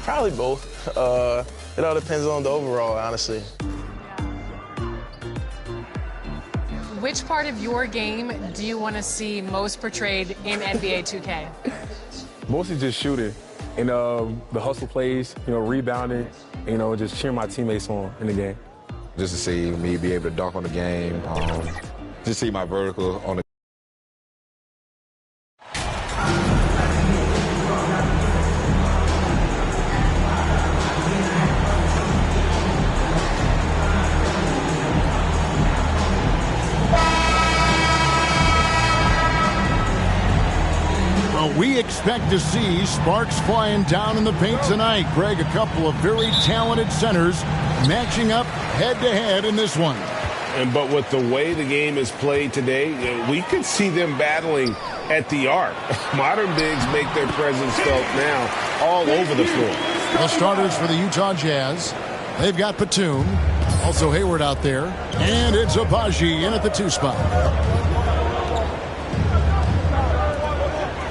Probably both. It all depends on the overall, honestly. Which part of your game do you want to see most portrayed in NBA 2K? Mostly just shooting and the hustle plays, rebounding, just cheering my teammates on in the game. Just to see me be able to dunk on the game, just see my vertical on the We expect to see sparks flying down in the paint tonight. Greg, a couple of very talented centers matching up head-to-head in this one. But with the way the game is played today, we could see them battling at the arc. Modern bigs make their presence felt now all over the floor. The starters for the Utah Jazz, they've got Batum, also Hayward out there, and it's Abaji in at the 2 spot.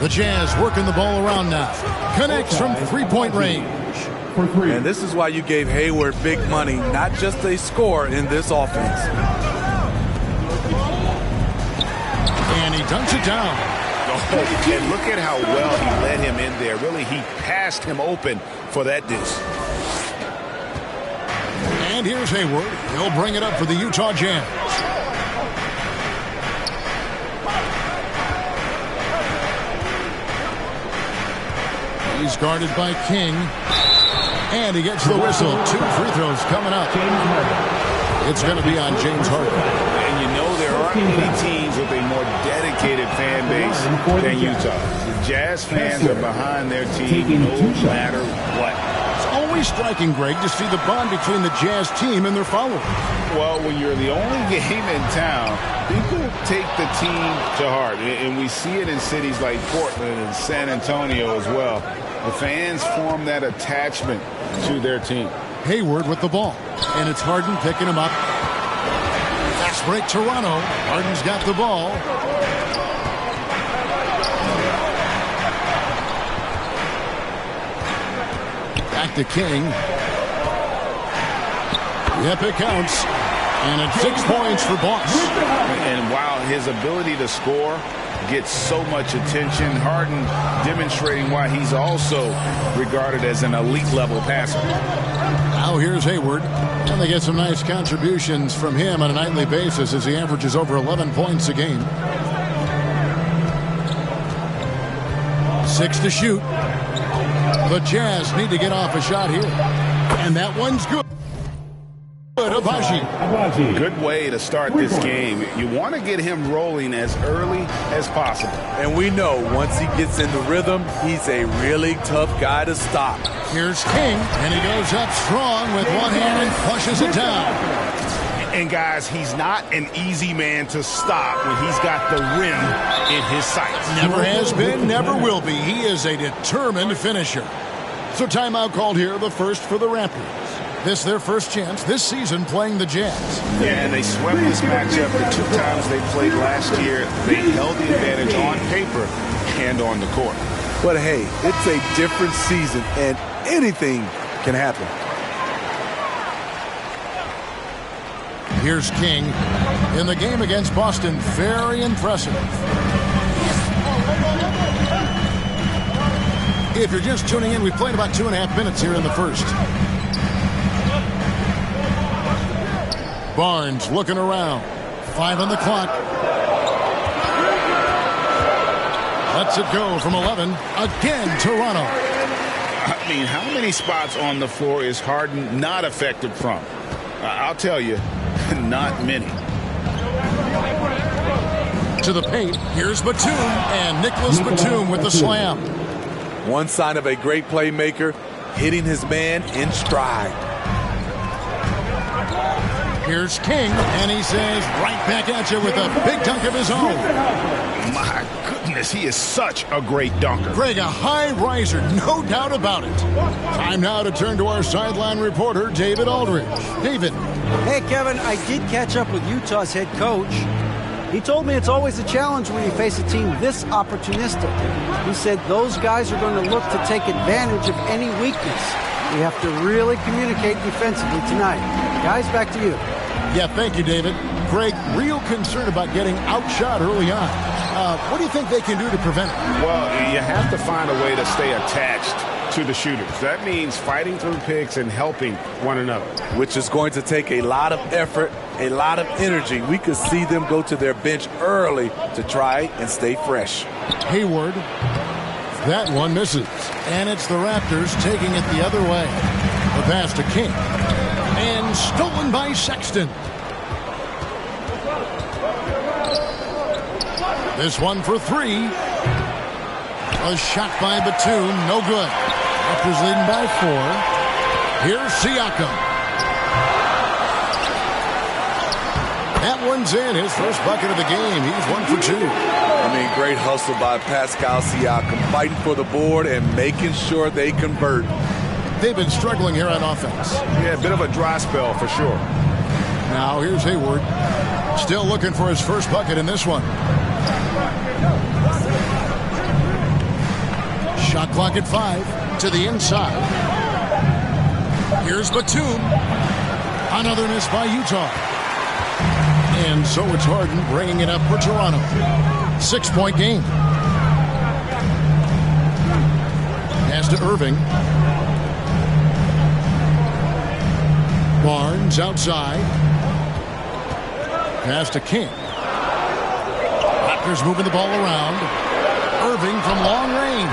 The Jazz working the ball around now. Connects from three-point range. And this is why you gave Hayward big money, not just a score in this offense. And he dunks it down. Oh, and look at how well he let him in there. Really, he passed him open for that deuce. And here's Hayward. He'll bring it up for the Utah Jazz. He's guarded by King. And he gets the whistle. 2 free throws coming up. It's going to be on James Harden. And there aren't many teams with a more dedicated fan base than Utah. The Jazz fans are behind their team no matter what. It's always striking, Greg, to see the bond between the Jazz team and their followers. Well, when you're the only game in town, people take the team to heart. And we see it in cities like Portland and San Antonio as well. The fans form that attachment to their team. Hayward with the ball. And it's Harden picking him up. Fast break Toronto. Harden's got the ball. Back to King. Yep, it counts. And it's 6 points for Boss. And while his ability to score gets so much attention, Harden demonstrating why he's also regarded as an elite level passer. Now here's Hayward. And they get some nice contributions from him on a nightly basis as he averages over 11 points a game. 6 to shoot. The Jazz need to get off a shot here. And that one's good. Abaji. Good way to start this game. You want to get him rolling as early as possible. And we know once he gets in the rhythm, he's a really tough guy to stop. Here's King, and he goes up strong with one hand and flushes it down. And guys, he's not an easy man to stop when he's got the rim in his sights. Never has been, never will be. He is a determined finisher. So timeout called here, the first for the Raptors. This their first chance this season playing the Jazz. Yeah, and they swept this matchup the 2 times they played last year. They held the advantage on paper and on the court. But hey, it's a different season and anything can happen. Here's King in the game against Boston. Very impressive. If you're just tuning in, we've played about 2.5 minutes here in the first. Barnes looking around. 5 on the clock. Lets it go from 11. Again, Toronto. I mean, how many spots on the floor is Harden not effective from? I'll tell you, not many. To the paint. Here's Batum. And Nicholas Batum with the slam. One sign of a great playmaker, hitting his man in stride. Here's King, and he says right back at you with a big dunk of his own. My goodness, he is such a great dunker. Greg, a high riser, no doubt about it. Time now to turn to our sideline reporter, David Aldridge. David. Hey, Kevin, I did catch up with Utah's head coach. He told me it's always a challenge when you face a team this opportunistic. He said those guys are going to look to take advantage of any weakness. We have to really communicate defensively tonight. Guys, back to you. Yeah, thank you, David. Greg, real concern about getting outshot early on. What do you think they can do to prevent it? Well, you have to find a way to stay attached to the shooters. That means fighting through picks and helping one another. Which is going to take a lot of effort, a lot of energy. We could see them go to their bench early to try and stay fresh. Hayward. That one misses. And it's the Raptors taking it the other way. The pass to King. And stolen by Sexton. This one for three. A shot by Batum. No good. Raptors leading by 4. Here's Siakam. That one's in. His first bucket of the game. He's 1 for 2. I mean, great hustle by Pascal Siakam, fighting for the board and making sure they convert. They've been struggling here on offense. Yeah, a bit of a dry spell for sure. Now here's Hayward. Still looking for his first bucket in this one. Shot clock at 5 to the inside. Here's Batum. Another miss by Utah. And so it's Harden bringing it up for Toronto. 6-point game. Pass to Irving. Barnes outside. Pass to King. Raptors moving the ball around. Irving from long range.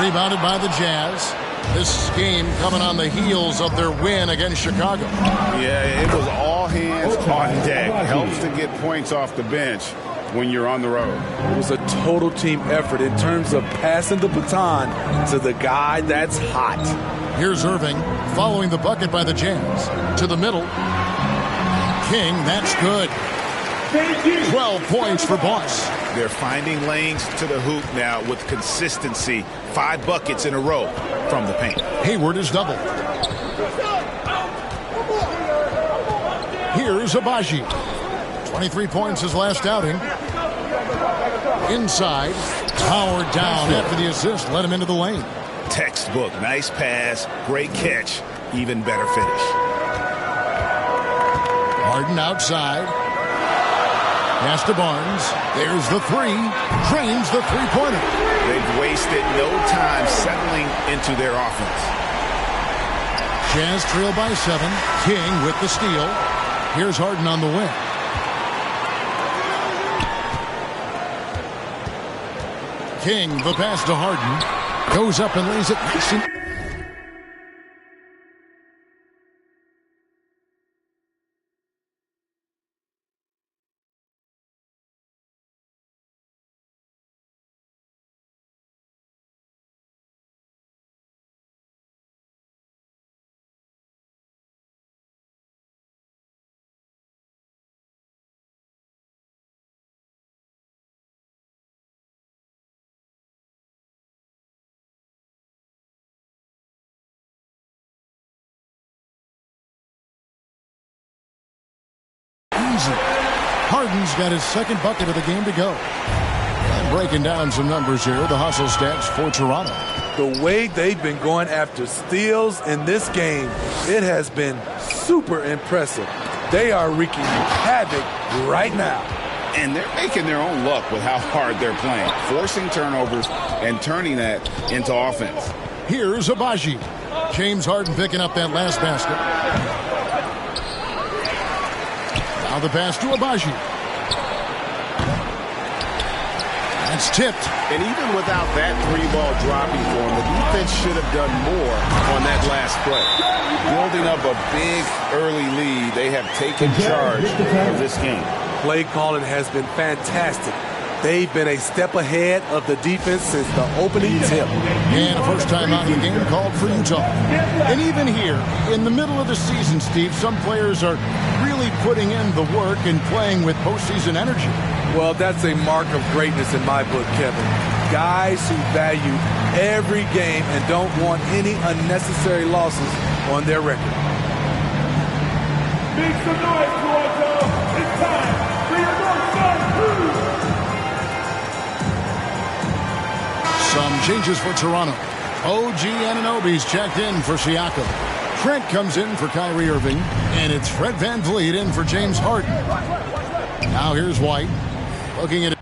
Rebounded by the Jazz. This game coming on the heels of their win against Chicago. Yeah, it was all hands on deck. Helps to get points off the bench when you're on the road. It was a total team effort in terms of passing the baton to the guy that's hot. Here's Irving following the bucket by the Jazz. To the middle. King, that's good. 12 points for Boss. They're finding lanes to the hoop now with consistency. 5 buckets in a row from the paint. Hayward is doubled. Here's Abaji. 23 points his last outing. Inside. Powered down after the assist. Let him into the lane. Textbook. Nice pass. Great catch. Even better finish. Harden outside. Pass to Barnes. There's the 3. Drains the three-pointer. They've wasted no time settling into their offense. Jazz trail by 7. King with the steal. Here's Harden on the wing. King, the pass to Harden. Goes up and lays it nice and... Harden's got his second bucket of the game to go. And breaking down some numbers here, the hustle stats for Toronto. The way they've been going after steals in this game, it has been super impressive. They are wreaking havoc right now. And they're making their own luck with how hard they're playing, forcing turnovers and turning that into offense. Here's Abaji. James Harden picking up that last basket. Now the pass to Abaji. That's tipped. And even without that 3-ball dropping for him, the defense should have done more on that last play. Building up a big early lead, they have taken charge of this game. Play calling has been fantastic. They've been a step ahead of the defense since the opening tip. And a first time out of the game called for Utah. And even here, in the middle of the season, Steve, some players are really putting in the work and playing with postseason energy. Well, that's a mark of greatness in my book, Kevin. Guys who value every game and don't want any unnecessary losses on their record. Make some noise, Toronto. It's time for your North Star changes for Toronto. OG Anunoby's checked in for Siakam. Trent comes in for Kyrie Irving. And it's Fred VanVleet in for James Harden. Now here's White. Looking at it.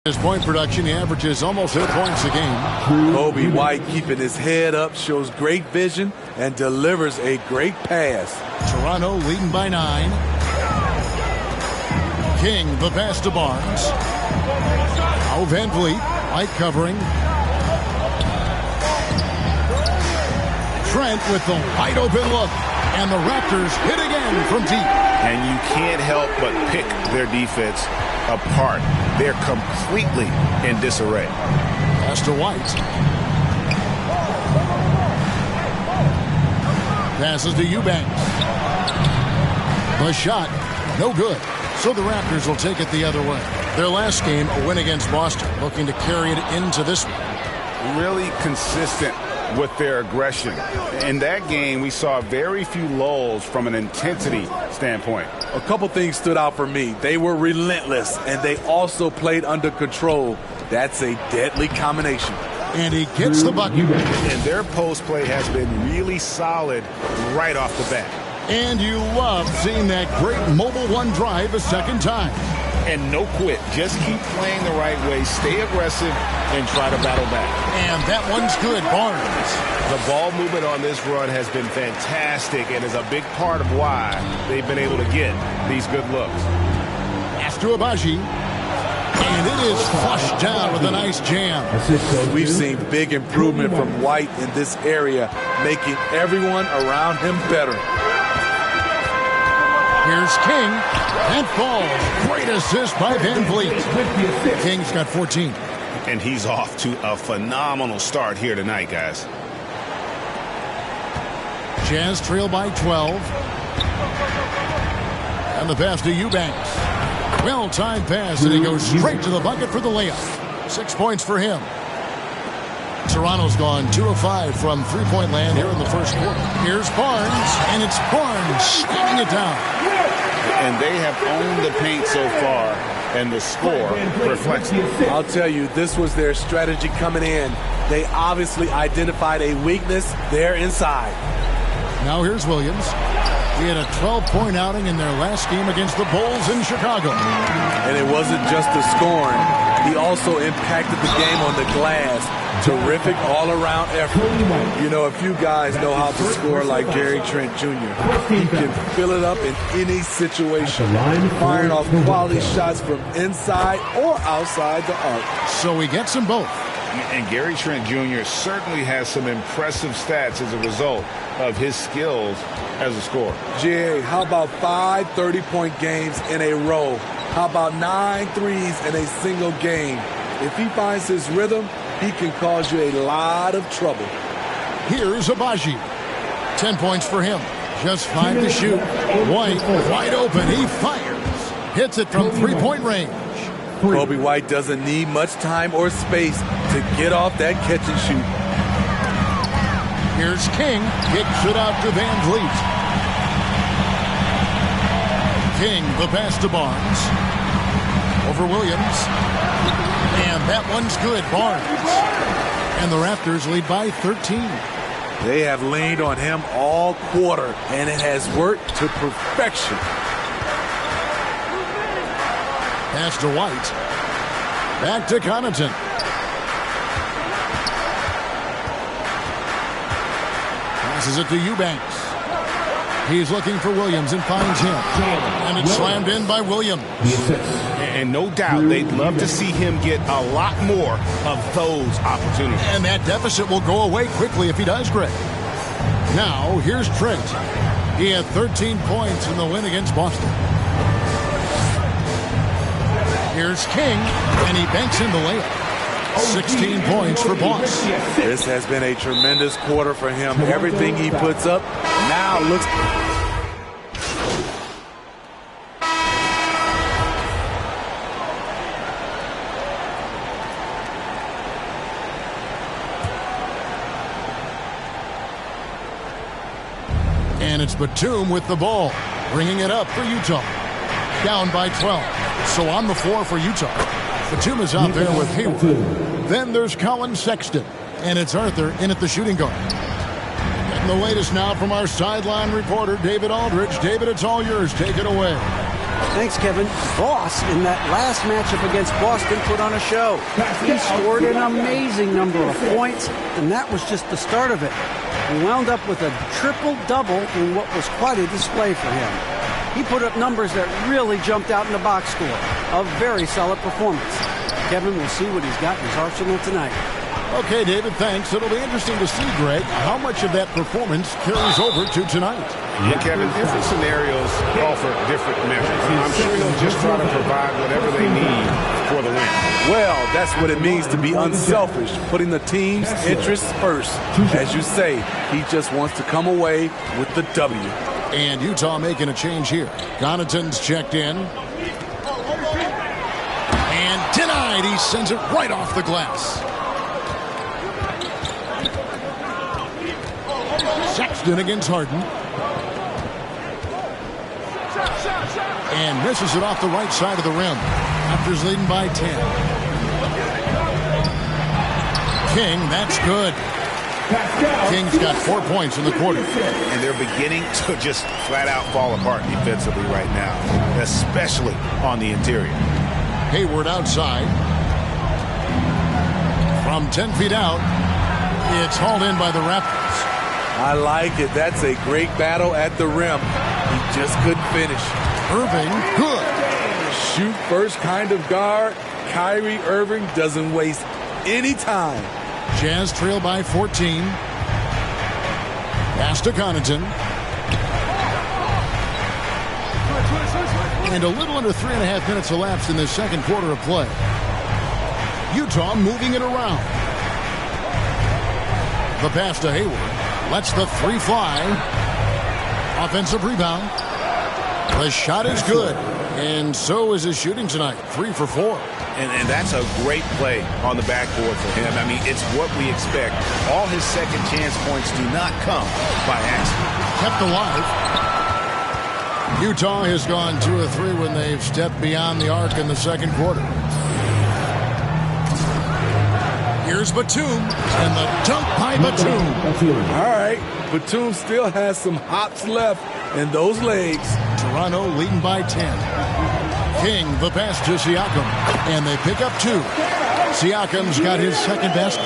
His point production, he averages almost 8 points a game. Kobe White keeping his head up, shows great vision, and delivers a great pass. Toronto leading by 9. King, the pass to Barnes. Now Van Vliet, White covering. Trent with the wide open look. And the Raptors hit again from deep. And you can't help but pick their defense apart. They're completely in disarray. Pass to White. Passes to Eubanks. The shot, no good. So the Raptors will take it the other way. Their last game, a win against Boston, looking to carry it into this one. Really consistent with their aggression. In that game, we saw very few lulls from an intensity standpoint. A couple things stood out for me. They were relentless, and they also played under control. That's a deadly combination. And he gets the bucket. And their post play has been really solid right off the bat. And you love seeing that great mobile one drive a second time. And no quit. Just keep playing the right way, stay aggressive, and try to battle back. And that one's good, Barnes. The ball movement on this run has been fantastic and is a big part of why they've been able to get these good looks. Pass to Abaji. And it is flushed down with a nice jam. We've seen big improvement from White in this area, making everyone around him better. Here's King. And falls. Great assist by Van Vliet. King's got 14. And he's off to a phenomenal start here tonight, guys. Jazz trail by 12. And the pass to Eubanks. Well-timed pass, and he goes straight to the bucket for the layup. 6 points for him. Toronto's gone 2 of 5 from three-point land here in the first quarter. Here's Barnes, and it's Barnes spinning it down. And they have owned the paint so far, and the score reflects it. I'll tell you, this was their strategy coming in. They obviously identified a weakness there inside. Now here's Williams. He had a 12-point outing in their last game against the Bulls in Chicago. And it wasn't just the scoring. He also impacted the game on the glass. Terrific all-around effort. You know, a few guys know how to score like Gary Trent Jr. He can fill it up in any situation, firing off quality shots from inside or outside the arc. So he gets them both. And Gary Trent Jr. certainly has some impressive stats as a result of his skills as a scorer. Jerry, how about 5 30-point games in a row? How about 9 threes in a single game? If he finds his rhythm, he can cause you a lot of trouble. Here's Abaji. 10 points for him. Just 5 to shoot. White wide open. He fires. Hits it from three-point range. Kobe White doesn't need much time or space to get off that catch and shoot. Here's King. Kicks it out to Van Vliet. King, the pass to Barnes. Over Williams. And that one's good, Barnes. And the Raptors lead by 13. They have leaned on him all quarter, and it has worked to perfection. Pass to White. Back to Connaughton. Passes it to Eubanks. He's looking for Williams and finds him. And it's slammed in by Williams. And no doubt they'd love to see him get a lot more of those opportunities. And that deficit will go away quickly if he does, Greg. Now, here's Trent. He had 13 points in the win against Boston. Here's King, and he banks in the layup. 16 points for Boss. This has been a tremendous quarter for him. Everything he puts up now looks... And it's Batum with the ball, bringing it up for Utah. Down by 12. So on the floor for Utah. Batum is out there with Hayward. Then there's Colin Sexton. And it's Arthur in at the shooting guard. And the latest now from our sideline reporter, David Aldridge. David, it's all yours. Take it away. Thanks, Kevin. Voss, in that last matchup against Boston, put on a show. He scored an amazing number of points, and that was just the start of it. He wound up with a triple-double in what was quite a display for him. He put up numbers that really jumped out in the box score. A very solid performance. Kevin will see what he's got in his arsenal tonight. Okay, David, thanks. It'll be interesting to see, Greg, how much of that performance carries over to tonight. Yeah, Kevin, different scenarios call for different measures. I'm sure he'll just try to provide whatever they need for the win. Well, that's what it means to be unselfish, putting the team's interests first. As you say, he just wants to come away with the W. And Utah making a change here. Connaughton's checked in. And denied. He sends it right off the glass. Sexton against Harden. And misses it off the right side of the rim. Raptors leading by 10. King, that's good. King's got 4 points in the quarter. And they're beginning to just flat out fall apart defensively right now, especially on the interior. Hayward outside. From 10 feet out, it's hauled in by the Raptors. I like it. That's a great battle at the rim. He just couldn't finish. Irving, good. Shoot first kind of guard. Kyrie Irving doesn't waste any time. Jazz trail by 14. Pass to Connaughton. And a little under 3.5 minutes elapsed in this second quarter of play. Utah moving it around. The pass to Hayward. Lets the three fly. Offensive rebound. The shot is good. And so is his shooting tonight. 3 for 4. And that's a great play on the backboard for him. I mean, it's what we expect. All his second chance points do not come by accident. Kept alive. Utah has gone 2 of 3 when they've stepped beyond the arc in the second quarter. Here's Batum, and the dunk by Batum. All right, Batum still has some hops left in those legs. Toronto leading by 10. King, the pass to Siakam, and they pick up 2. Siakam's got his second basket.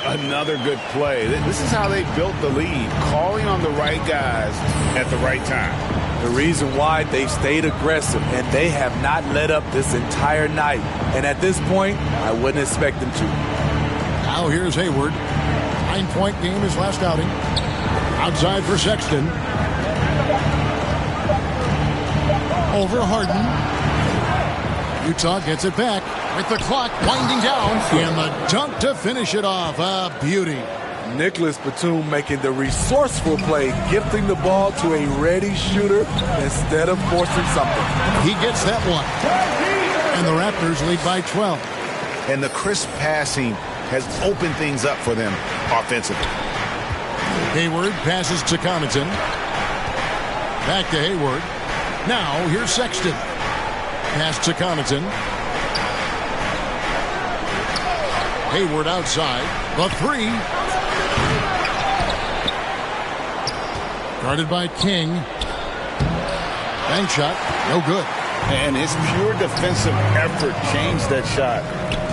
Another good play. This is how they built the lead, calling on the right guys at the right time. The reason why they've stayed aggressive, and they have not let up this entire night. And at this point, I wouldn't expect them to. Now here's Hayward. 9-point game his last outing. Outside for Sexton. Over Harden. Utah gets it back with the clock winding down. And the dunk to finish it off. A beauty. Nicholas Batum making the resourceful play, gifting the ball to a ready shooter instead of forcing something. He gets that one. And the Raptors lead by 12. And the crisp passing has opened things up for them offensively. Hayward passes to Connaughton. Back to Hayward. Now here's Sexton. Pass to Connaughton. Hayward outside. The 3. Guarded by King. Bank shot. No good. And his pure defensive effort changed that shot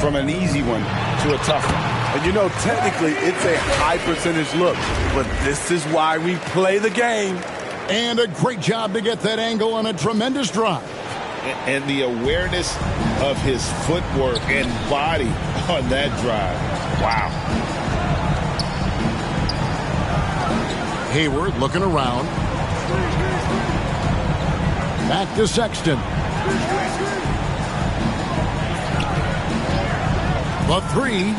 from an easy one to a tough one. And you know, technically, it's a high percentage look, but this is why we play the game. And a great job to get that angle on a tremendous drive. And the awareness of his footwork and body on that drive. Wow. Hayward looking around. Back to Sexton. The 3.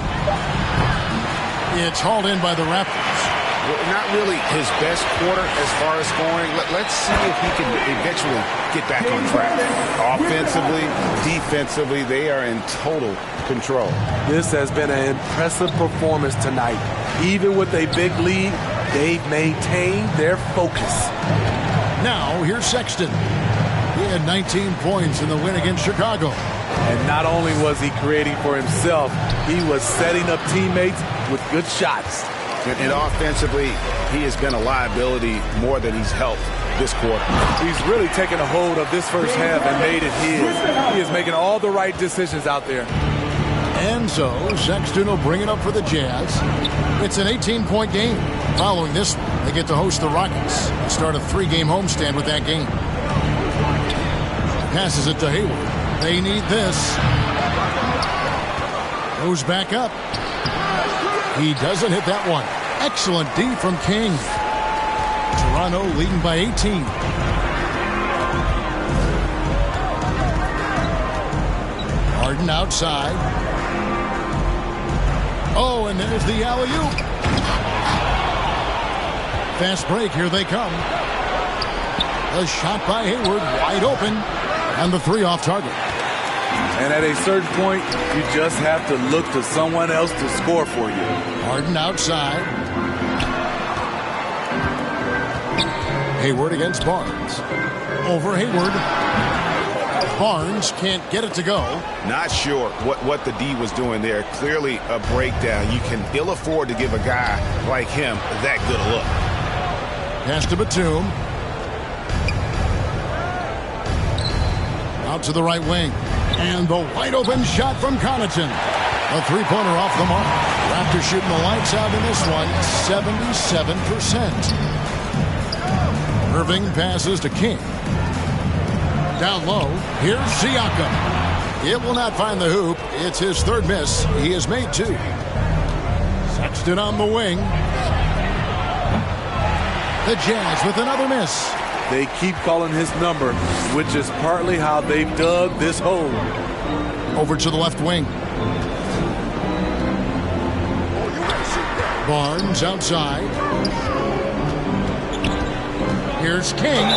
It's hauled in by the Raptors. Not really his best quarter as far as scoring. Let's see if he can eventually get back on track. Offensively, defensively, they are in total control. This has been an impressive performance tonight. Even with a big lead, they've maintained their focus. Now, here's Sexton. He had 19 points in the win against Chicago. And not only was he creating for himself, he was setting up teammates with good shots. And offensively, he has been a liability more than he's helped this quarter. He's really taken a hold of this first half and made it his. He is making all the right decisions out there. And so Sexton will bring it up for the Jazz. It's an 18-point game. Following this one, they get to host the Rockets and start a 3-game homestand with that game. Passes it to Hayward. They need this. Goes back up. He doesn't hit that one. Excellent D from King. Toronto leading by 18. Harden outside. Oh, and there's the alley-oop. Fast break. Here they come. A shot by Hayward. Wide open. And the 3 off target. And at a certain point, you just have to look to someone else to score for you. Harden outside. Hayward against Barnes. Over Hayward. Barnes can't get it to go. Not sure what the D was doing there. Clearly a breakdown. You can ill afford to give a guy like him that good a look. Pass to Batum. Out to the right wing. And the wide open shot from Connaughton. A 3-pointer off the mark. Raptors shooting the lights out in this one, 77%. Irving passes to King. Down low, here's Siakam. It will not find the hoop. It's his 3rd miss. He has made 2. Sexton on the wing. The Jazz with another miss. They keep calling his number, which is partly how they've dug this hole. Over to the left wing. Barnes outside. Here's King.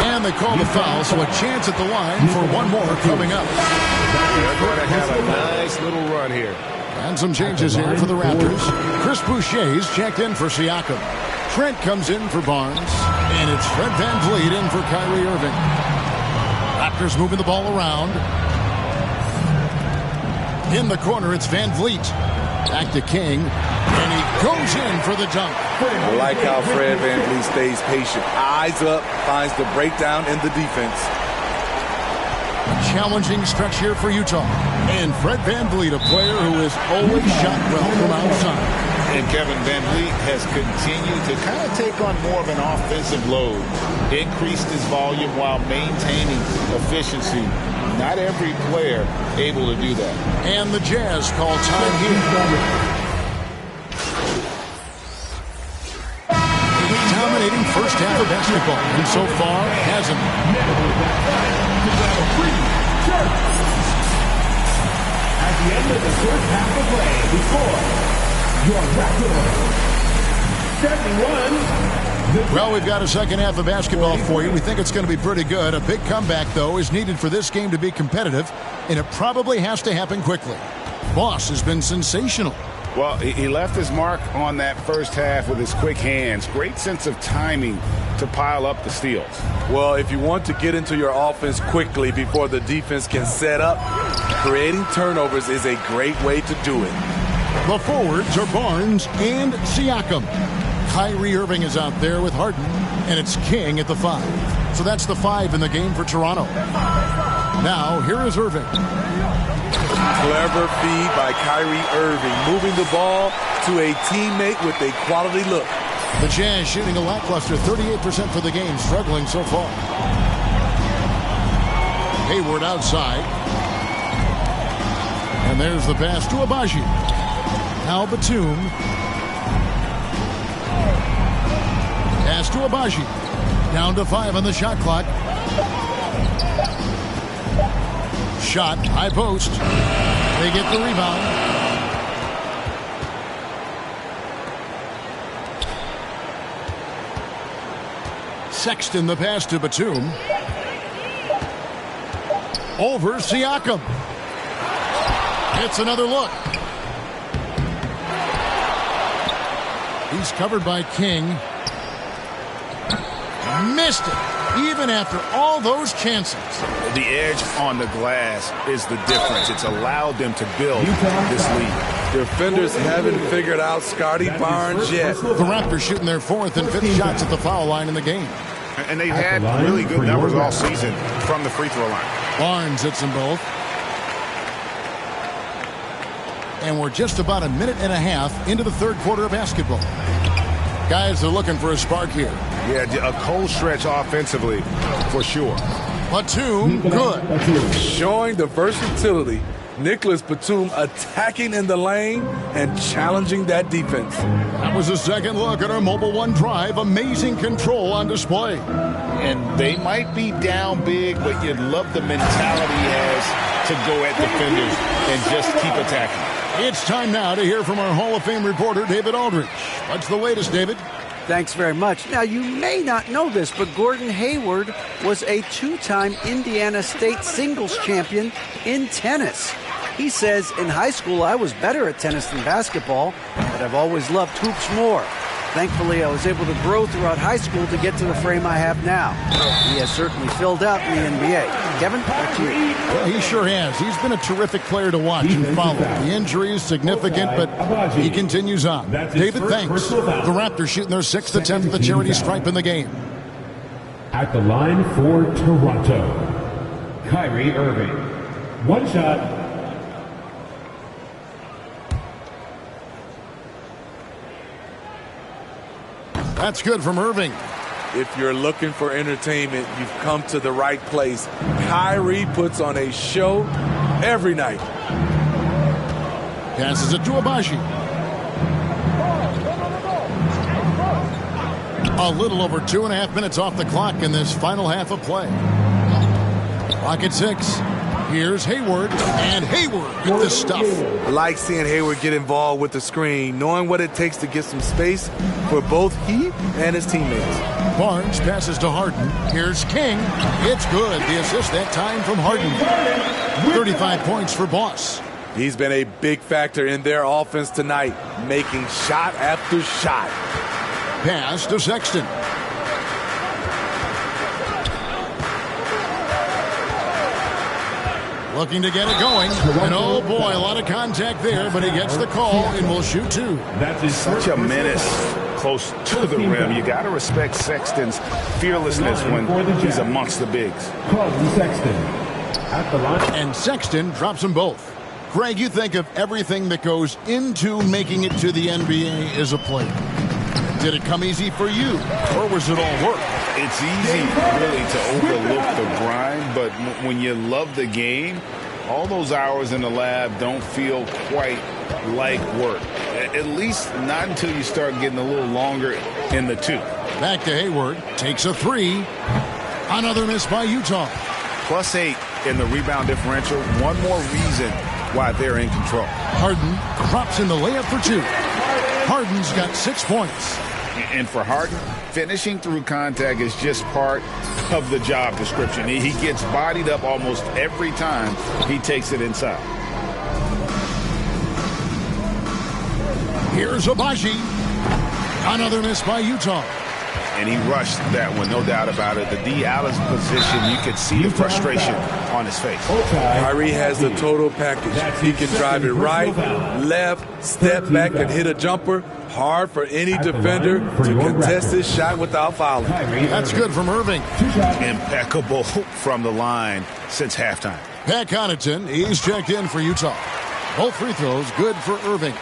And they call the foul, so a chance at the line for one more coming up. They're going to have a nice little run here. And some changes here for the Raptors. Chris Boucher's checked in for Siakam. Trent comes in for Barnes. And it's Fred VanVleet in for Kyrie Irving. Raptors moving the ball around. In the corner, it's VanVleet. Back to King. And he goes in for the dunk. I like how Fred VanVleet stays patient. Eyes up, finds the breakdown in the defense. A challenging stretch here for Utah. And Fred VanVleet, a player who has always shot well from outside. And Kevin VanVleet has continued to kind of take on more of an offensive load. Increased his volume while maintaining efficiency. Not every player able to do that. And the Jazz call time here. Dominating first half of basketball, and so far hasn't. At the end of the first half of play, before your record, 71. Well, we've got a second half of basketball for you. We think it's going to be pretty good. A big comeback, though, is needed for this game to be competitive, and it probably has to happen quickly. Boss has been sensational. Well, he left his mark on that first half with his quick hands. Great sense of timing to pile up the steals. Well, if you want to get into your offense quickly before the defense can set up, creating turnovers is a great way to do it. The forwards are Barnes and Siakam. Kyrie Irving is out there with Harden, and it's King at the 5. So that's the 5 in the game for Toronto. Now, here is Irving. Clever feed by Kyrie Irving, moving the ball to a teammate with a quality look. The Jazz shooting a lackluster 38% for the game, struggling so far. Hayward outside. And there's the pass to Abaji. Now Batum. Pass to Abaji. Down to 5 on the shot clock. Shot, high post. They get the rebound. Sexton the pass to Batum. Over Siakam. It's another look. He's covered by King. Missed it. Even after all those chances. The edge on the glass is the difference. It's allowed them to build this lead. Defenders haven't figured out Scotty Barnes yet. The Raptors shooting their 4th and 5th shots at the foul line in the game. And they've had really good numbers all season from the free throw line. Barnes hits them both. And we're just about a minute and a half into the third quarter of basketball. Guys are looking for a spark here. Yeah, a cold stretch offensively for sure. Batum, good. Showing the versatility. Nicholas Batum attacking in the lane and challenging that defense. That was a second look at our Mobile One drive. Amazing control on display. And they might be down big, but you'd love the mentality he has to go at defenders and just keep attacking. It's time now to hear from our Hall of Fame reporter, David Aldridge. What's the latest, David? Thanks very much. Now, you may not know this, but Gordon Hayward was a two-time Indiana State singles champion in tennis. He says, in high school, I was better at tennis than basketball, but I've always loved hoops more. Thankfully, I was able to grow throughout high school to get to the frame I have now. He has certainly filled out in the NBA. Kevin, back to you. Well, he sure has. He's been a terrific player to watch and follow. The injury is significant, but he continues on. David, thanks. The Raptors shooting their 6th attempt at the charity stripe in the game. At the line for Toronto, Kyrie Irving. One shot. That's good from Irving. If you're looking for entertainment, you've come to the right place. Kyrie puts on a show every night. Passes it to Abaji. A little over 2.5 minutes off the clock in this final half of play. Clock at 6. Here's Hayward, and Hayward with the stuff. I like seeing Hayward get involved with the screen, knowing what it takes to get some space for both he and his teammates. Barnes passes to Harden. Here's King. It's good. The assist that time from Harden. 35 points for Boss. He's been a big factor in their offense tonight, making shot after shot. Pass to Sexton. Looking to get it going. And oh boy, a lot of contact there, but he gets the call and will shoot 2. That's such a menace close to the rim. You got to respect Sexton's fearlessness when he's amongst the bigs. Sexton at the line. And Sexton drops them both. Greg, you think of everything that goes into making it to the NBA as a player. Did it come easy for you, or was it all work? It's easy, really, to overlook the grind, but when you love the game, all those hours in the lab don't feel quite like work. At least not until you start getting a little longer in the tooth. Back to Hayward. Takes a 3. Another miss by Utah. +8 in the rebound differential. One more reason why they're in control. Harden drops in the layup for 2. Harden's got 6 points. And for Harden, finishing through contact is just part of the job description. He gets bodied up almost every time he takes it inside. Here's Abaji. Another miss by Utah. And he rushed that one, no doubt about it. The D. Allen's position, you could see the frustration on his face. Kyrie has the total package. He can drive it right, left, step back, and hit a jumper. Hard for any defender to contest this shot without fouling. That's good from Irving. Impeccable from the line since halftime. Pat Connaughton, he's checked in for Utah. Both free throws good for Irving.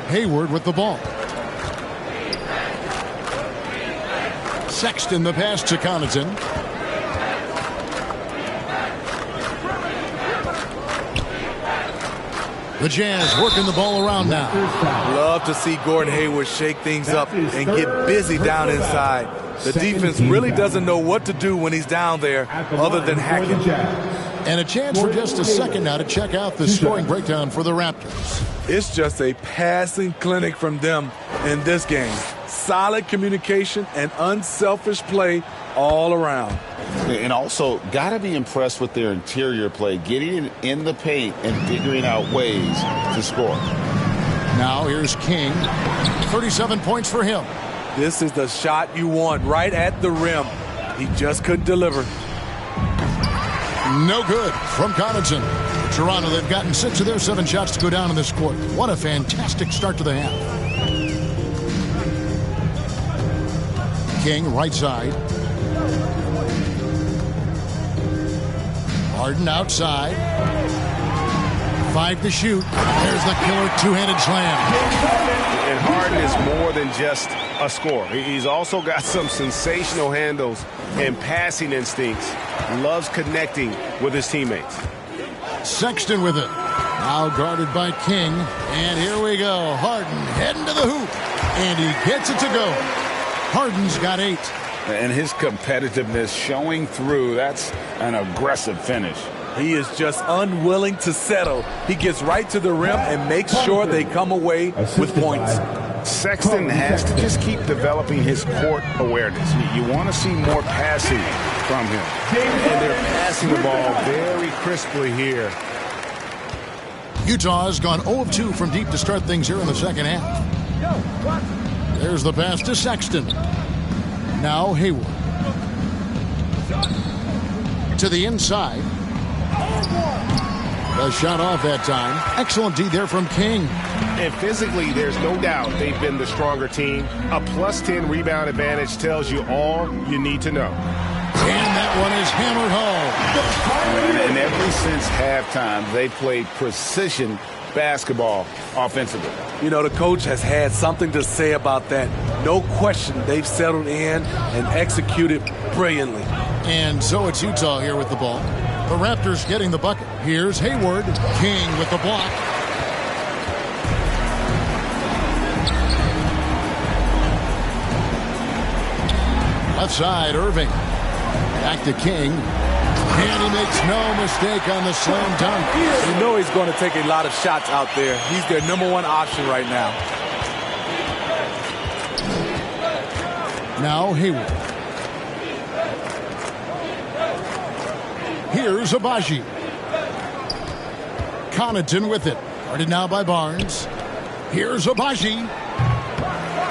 Hayward with the ball. Sexton the pass to Connaughton. The Jazz working the ball around now. Love to see Gordon Hayward shake things up and get busy down inside. The defense really doesn't know what to do when he's down there other than hacking. And a chance for just a second now to check out the scoring breakdown for the Raptors. It's just a passing clinic from them in this game. Solid communication and unselfish play all around. And also, got to be impressed with their interior play, getting in the paint and figuring out ways to score. Now here's King. 37 points for him. This is the shot you want right at the rim. He just couldn't deliver. No good from Connaughton. Toronto, they've gotten 6 of their 7 shots to go down in this quarter. What a fantastic start to the half. King, right side. Harden outside. 5 to shoot. There's the killer two-handed slam. And Harden is more than just a scorer. He's also got some sensational handles and passing instincts. Loves connecting with his teammates. Sexton with it. Now guarded by King. And here we go. Harden heading to the hoop. And he gets it to go. Harden's got 8. And his competitiveness showing through. That's an aggressive finish. He is just unwilling to settle. He gets right to the rim and makes sure they come away with points. Sexton has to just keep developing his court awareness. You want to see more passing from him. And they're passing the ball very crisply here. Utah has gone 0 of 2 from deep to start things here in the second half. There's the pass to Sexton. Now Hayward. To the inside. A shot off that time. Excellent D there from King. And physically, there's no doubt they've been the stronger team. A plus 10 rebound advantage tells you all you need to know. And that one is hammered home. And ever since halftime, they played precision basketball offensively. You know, the coach has had something to say about that. No question, they've settled in and executed brilliantly. And so it's Utah here with the ball. The Raptors getting the bucket. Here's Hayward. King with the block. Left side, Irving. Back to King. And he makes no mistake on the slam dunk. You know he's going to take a lot of shots out there. He's their #1 option right now. Now Hayward. Here's Abaji. Connaughton with it. Guarded now by Barnes. Here's Abaji.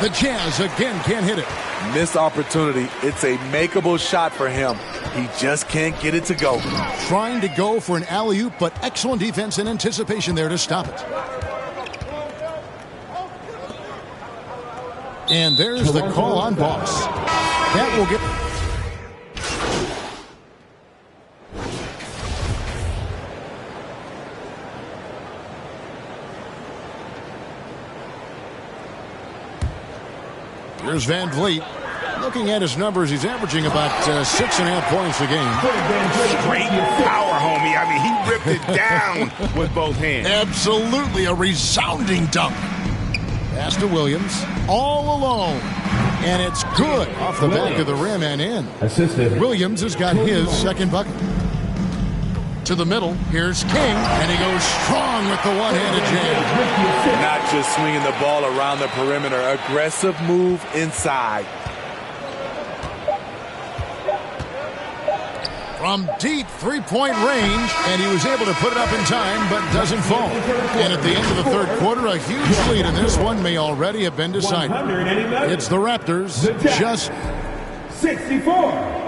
The Jazz again can't hit it. Missed opportunity. It's a makeable shot for him. He just can't get it to go. Trying to go for an alley-oop, but excellent defense and anticipation there to stop it. And there's the call on Boss. That will get... Here's Van Vliet. Looking at his numbers, he's averaging about 6.5 points a game. Great power, homie. I mean, he ripped it down with both hands. Absolutely a resounding dunk. Pass to Williams. All alone. And it's good off the back of the rim and in. Williams has got his second bucket. To the middle, here's King, and he goes strong with the one-handed jam. Not just swinging the ball around the perimeter, aggressive move inside. From deep three-point range, and he was able to put it up in time, but doesn't fall. And at the end of the third quarter, a huge lead in this one may already have been decided. It's the Raptors, just 64.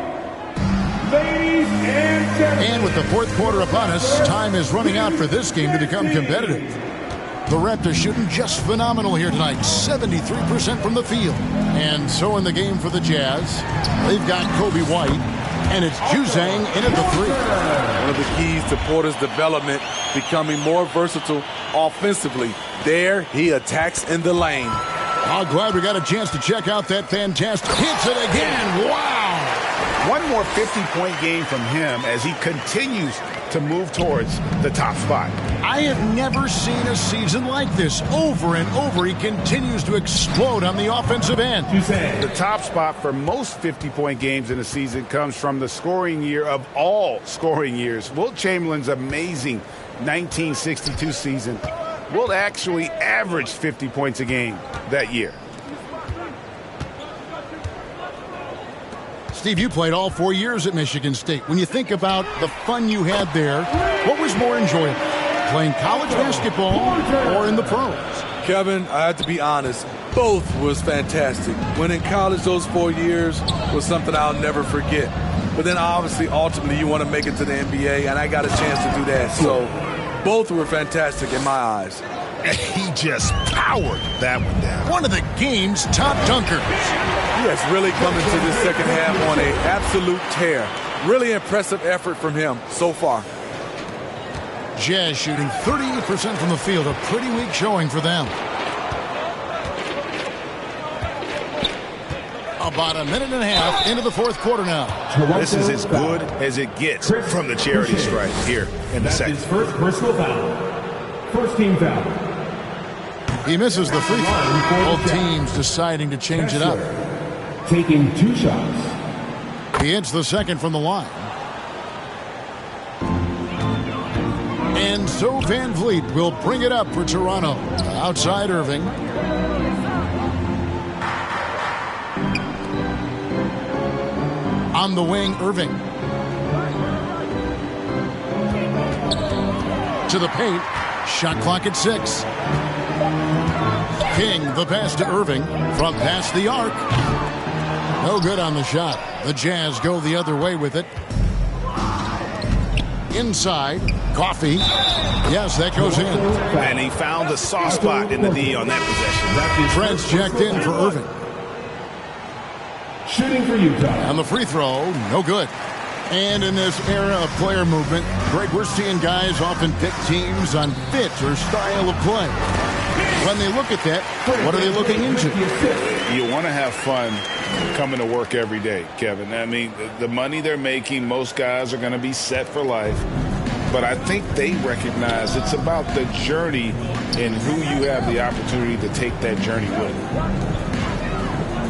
Ladies and gentlemen. And with the fourth quarter upon us, time is running out for this game to become competitive. The Raptors shooting just phenomenal here tonight, 73% from the field. And so in the game for the Jazz, they've got Kobe White, and it's Juzang in at the 3. One of the keys to Porter's development, becoming more versatile offensively. There, he attacks in the lane. Oh, glad we got a chance to check out that fantastic. Hits it again. Wow. One more 50-point game from him as he continues to move towards the top spot. I have never seen a season like this. Over and over, he continues to explode on the offensive end. The top spot for most 50-point games in a season comes from the scoring year of all scoring years. Wilt Chamberlain's amazing 1962 season. Wilt actually averaged 50 points a game that year. Steve, you played all 4 years at Michigan State. When you think about the fun you had there, what was more enjoyable, playing college basketball or in the pros? Kevin, I have to be honest, both was fantastic. When in college, those 4 years was something I'll never forget. But then obviously, ultimately, you want to make it to the NBA, and I got a chance to do that. So Both were fantastic in my eyes. He just powered that one down. One of the game's top dunkers. He has really come into this second half on an absolute tear. Really impressive effort from him so far. Jazz shooting 38% from the field. A pretty weak showing for them. About a minute and a half into the fourth quarter now. This is as good as it gets from the charity stripe here in the second. His first personal foul. First team foul. He misses the free throw. Both teams deciding to change it up. Taking 2 shots. He hits the second from the line. And so Van Vliet will bring it up for Toronto. Outside Irving. On the wing, Irving. To the paint. Shot clock at 6. King, the pass to Irving from past the arc. No good on the shot. The Jazz go the other way with it. Inside, Coffee. Yes, that goes in. And he found the soft spot in the D on that possession. Fred's checked in for Irving. Shooting for Utah. On the free throw, no good. And in this era of player movement, Greg, we're seeing guys often pick teams on fit or style of play. When they look at that, what are they looking into? You want to have fun coming to work every day, Kevin. I mean, the money they're making, most guys are going to be set for life. But I think they recognize it's about the journey and who you have the opportunity to take that journey with.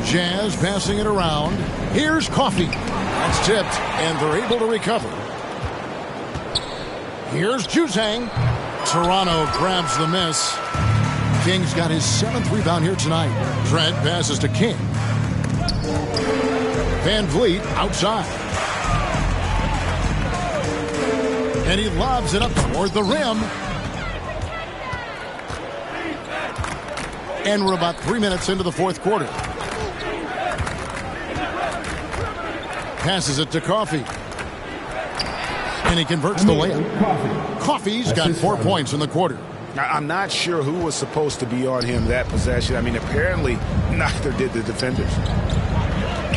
Jazz passing it around. Here's Coffee. That's tipped, and they're able to recover. Here's Juzang. Toronto grabs the miss. King's got his 7th rebound here tonight. Trent passes to King. Van Vliet outside. And he lobs it up toward the rim. And we're about 3 minutes into the fourth quarter. Passes it to Coffee. And he converts the layup. Coffee's got 4 points in the quarter. I'm not sure who was supposed to be on him that possession. I mean, apparently neither did the defenders.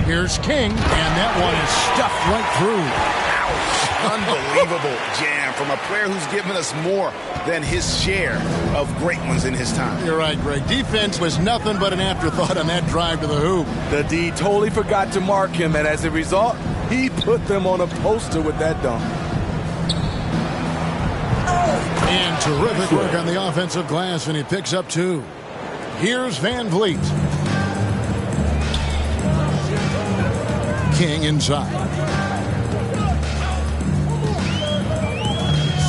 Here's King, and that one is stuffed right through. Ouch. Unbelievable jam from a player who's given us more than his share of great ones in his time. You're right, Greg. Defense was nothing but an afterthought on that drive to the hoop. The D totally forgot to mark him, and as a result, he put them on a poster with that dunk. And terrific work on the offensive glass, and he picks up 2. Here's Van Vliet. King inside.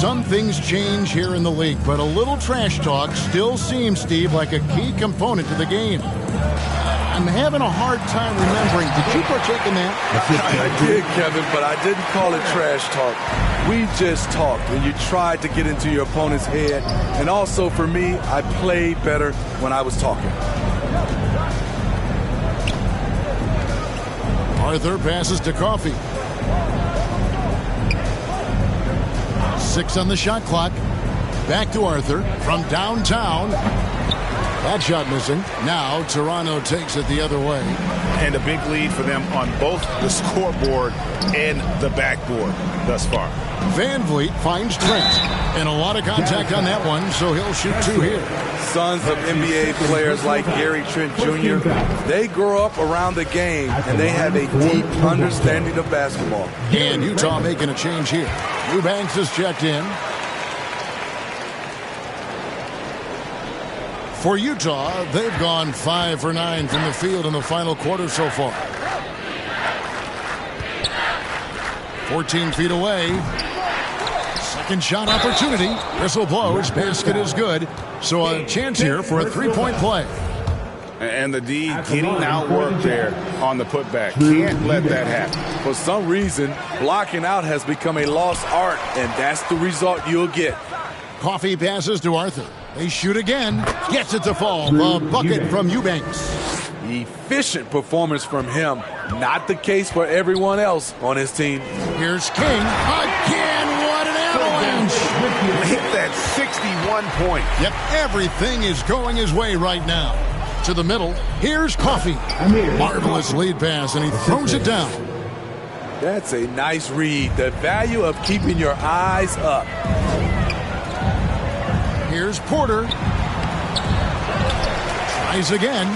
Some things change here in the league, but a little trash talk still seems, Steve, like a key component to the game. I'm having a hard time remembering. Did you partake in that? I did, Kevin, but I didn't call it trash talk. We just talked, and you tried to get into your opponent's head. And also, for me, I played better when I was talking. Arthur passes to Coffee. 6 on the shot clock. Back to Arthur from downtown. That shot missing. Now Toronto takes it the other way. And a big lead for them on both the scoreboard and the backboard thus far. Van Vliet finds Trent. And a lot of contact on that one, so he'll shoot 2 here. Sons of NBA players like Gary Trent Jr., they grow up around the game, and they have a deep understanding of basketball. And Utah making a change here. Eubanks is checked in. For Utah, they've gone 5 for 9 from the field in the final quarter so far. 14 feet away. Second shot opportunity. Whistle blows. Basket is good. So a chance here for a 3-point play. And the D getting outworked there on the putback. Can't let that happen. For some reason, blocking out has become a lost art, and that's the result you'll get. Coffee passes to Arthur. They shoot again. Gets it to fall. The bucket from Eubanks. Efficient performance from him. Not the case for everyone else on his team. Here's King. Again, what an avalanche. Make that got 61 points. Yep, everything is going his way right now. To the middle, here's Coffee. Marvelous lead pass, and he throws it down. That's a nice read. The value of keeping your eyes up. Here's Porter. Tries again.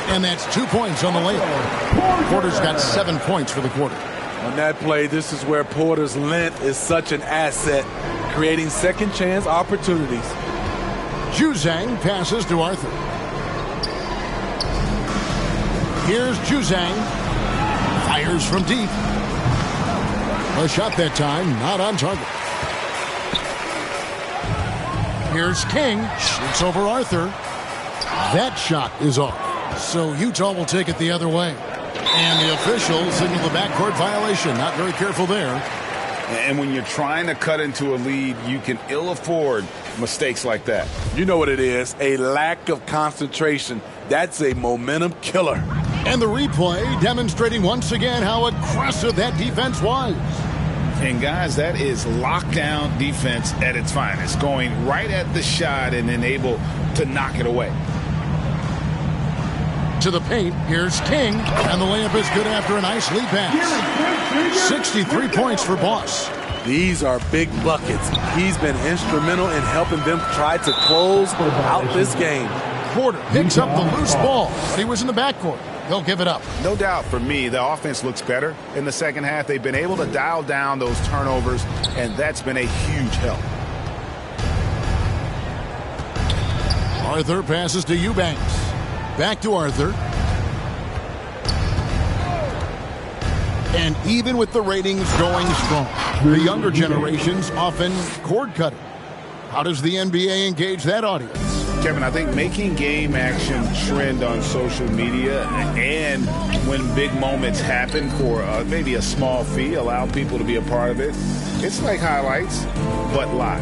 And that's 2 points on the layup. Porter's got 7 points for the quarter. On that play, this is where Porter's length is such an asset, creating second chance opportunities. Juzang passes to Arthur. Here's Juzang. Fires from deep. A shot that time, not on target. Here's King. Shoots over Arthur. That shot is off. So Utah will take it the other way. And the officials signal the backcourt violation. Not very careful there. And when you're trying to cut into a lead, you can ill afford mistakes like that. You know what it is, a lack of concentration. That's a momentum killer. And the replay demonstrating once again how aggressive that defense was. And guys, that is lockdown defense at its finest. Going right at the shot and then able to knock it away. To the paint, here's King, and the layup is good after a nice lead pass. 63 points for Boss. These are big buckets. He's been instrumental in helping them try to close out this game. Porter picks up the loose ball, but he was in the backcourt. He'll give it up. No doubt for me, the offense looks better in the second half. They've been able to dial down those turnovers, and that's been a huge help. Arthur passes to Eubanks. Back to Arthur. And even with the ratings going strong, the younger generations often cord cutting. How does the NBA engage that audience? Kevin, I think making game action trend on social media and when big moments happen for maybe a small fee, allow people to be a part of it. It's like highlights, but live.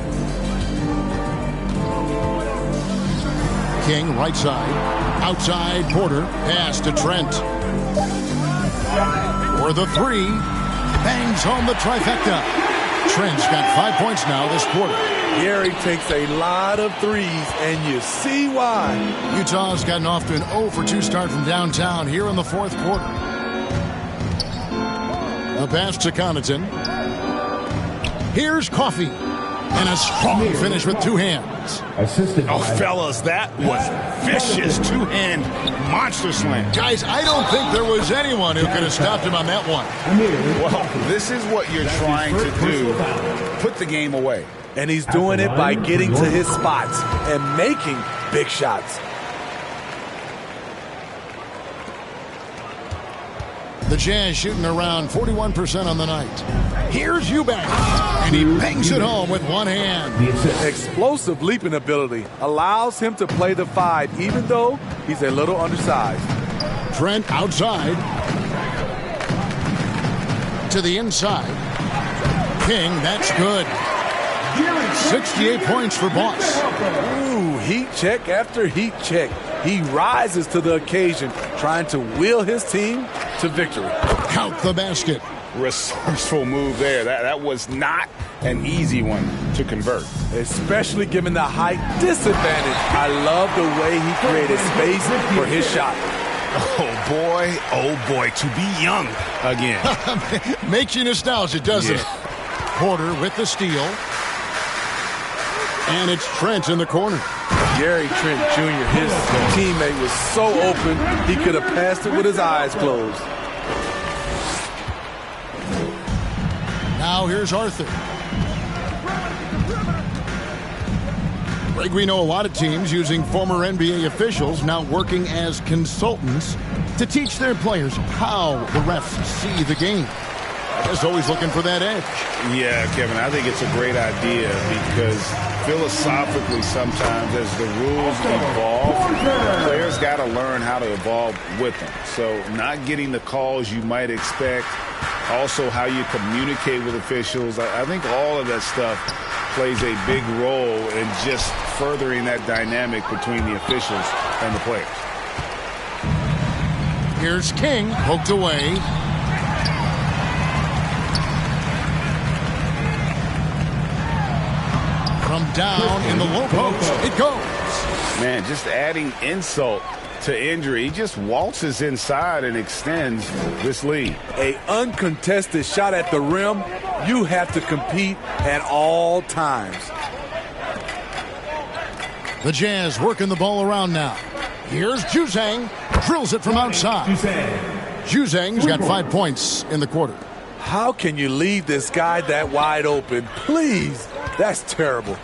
King right side. Outside Porter. Pass to Trent. For the three. Bangs home the trifecta. Trent's got 5 points now this quarter. Gary takes a lot of threes, and you see why. Utah's gotten off to an 0 for 2 start from downtown here in the fourth quarter. A pass to Connaughton. Here's Coffee. And a strong finish with 2 hands. Oh, fellas, that was vicious. 2-hand monster slam. Guys, I don't think there was anyone who could have stopped him on that one. Well, this is what you're trying to do. Put the game away. And he's doing it by getting to his spots and making big shots. The Jazz shooting around 41% on the night. Here's Eubanks, and he bangs it home with one hand. Explosive leaping ability allows him to play the 5, even though he's a little undersized. Trent outside. To the inside. King, that's good. 68 points for Boss. Ooh, heat check after heat check. He rises to the occasion, trying to wheel his team to victory. Count the basket. Resourceful move there. That was not an easy one to convert. Especially given the height disadvantage. I love the way he created space for his shot. Oh boy, to be young again. Makes you nostalgic, doesn't it? Porter with the steal. And it's Trent in the corner. Gary Trent Jr., his teammate, was so open, he could have passed it with his eyes closed. Now here's Arthur. Greg, we know a lot of teams using former NBA officials now working as consultants to teach their players how the refs see the game. Just always looking for that edge. Yeah, Kevin, I think it's a great idea because philosophically sometimes as the rules evolve, players got to learn how to evolve with them. So not getting the calls you might expect, also how you communicate with officials. I think all of that stuff plays a big role in just furthering that dynamic between the officials and the players. Here's King, poked away. From down in the low post, it goes. Man, just adding insult to injury. He just waltzes inside and extends this lead. An uncontested shot at the rim, you have to compete at all times. The Jazz working the ball around now. Here's Juzang. Drills it from outside. Juzang's got 5 points in the quarter. How can you leave this guy that wide open? Please. That's terrible.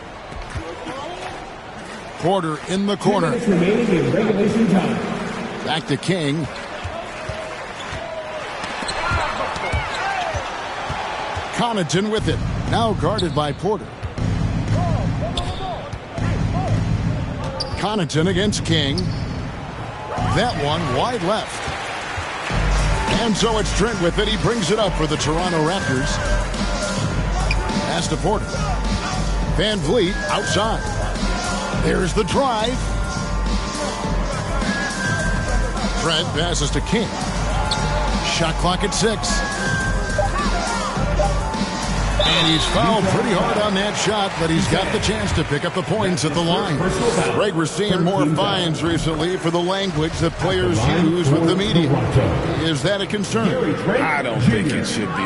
Porter in the corner. Remaining in regulation time. Back to King. Connaughton with it. Now guarded by Porter. Connaughton against King. That one wide left. And so it's Trent with it. He brings it up for the Toronto Raptors. Pass to Porter. Van Vliet outside. There's the drive. Trent passes to King. Shot clock at 6. And he's fouled pretty hard on that shot, but he's got the chance to pick up the points at the line. Greg, we're seeing more fines recently for the language that players use with the media. Is that a concern? I don't think it should be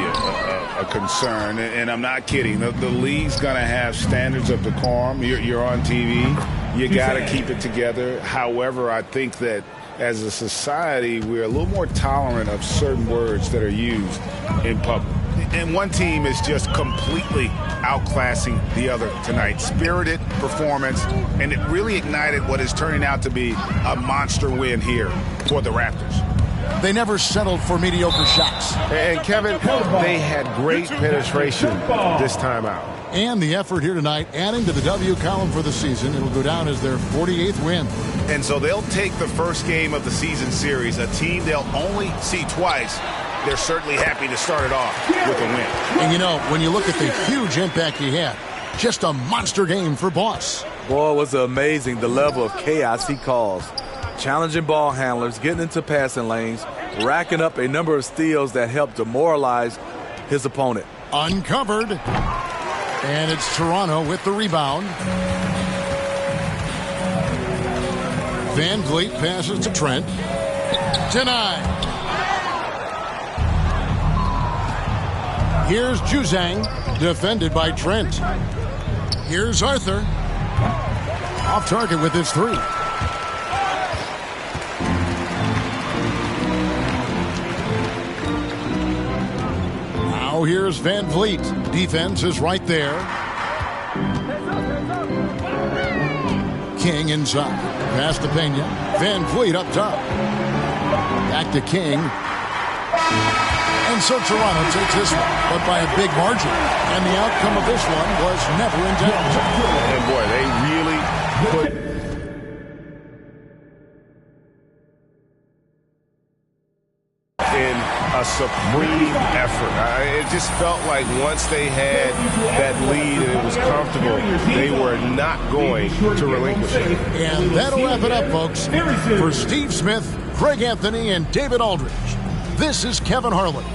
a concern, and I'm not kidding. The league's going to have standards of decorum. You're on TV. You got to keep it together. However, I think that as a society, we're a little more tolerant of certain words that are used in public. And one team is just completely outclassing the other tonight. Spirited performance, and it really ignited what is turning out to be a monster win here for the Raptors. They never settled for mediocre shots. And Kevin, they had great penetration this time out. And the effort here tonight, adding to the W column for the season. It'll go down as their 48th win. And so they'll take the first game of the season series, a team they'll only see twice. They're certainly happy to start it off with a win. And you know, when you look at the huge impact he had, just a monster game for Boss. Boy, it was amazing the level of chaos he caused. Challenging ball handlers, getting into passing lanes, racking up a number of steals that helped demoralize his opponent. Uncovered. And it's Toronto with the rebound. Van Vliet passes to Trent. Denied. Here's Juzang, defended by Trent. Here's Arthur. Off target with his 3. Now here's Van Vliet. Defense is right there. King inside. Pass to Pena. Van Vliet up top. Back to King. And so Toronto takes this one, but by a big margin. And the outcome of this one was never in doubt. And boy, they really put in a supreme effort. It just felt like once they had that lead and it was comfortable, they were not going to relinquish it. And that'll wrap it up, folks. For Steve Smith, Craig Anthony, and David Aldridge, this is Kevin Harlan.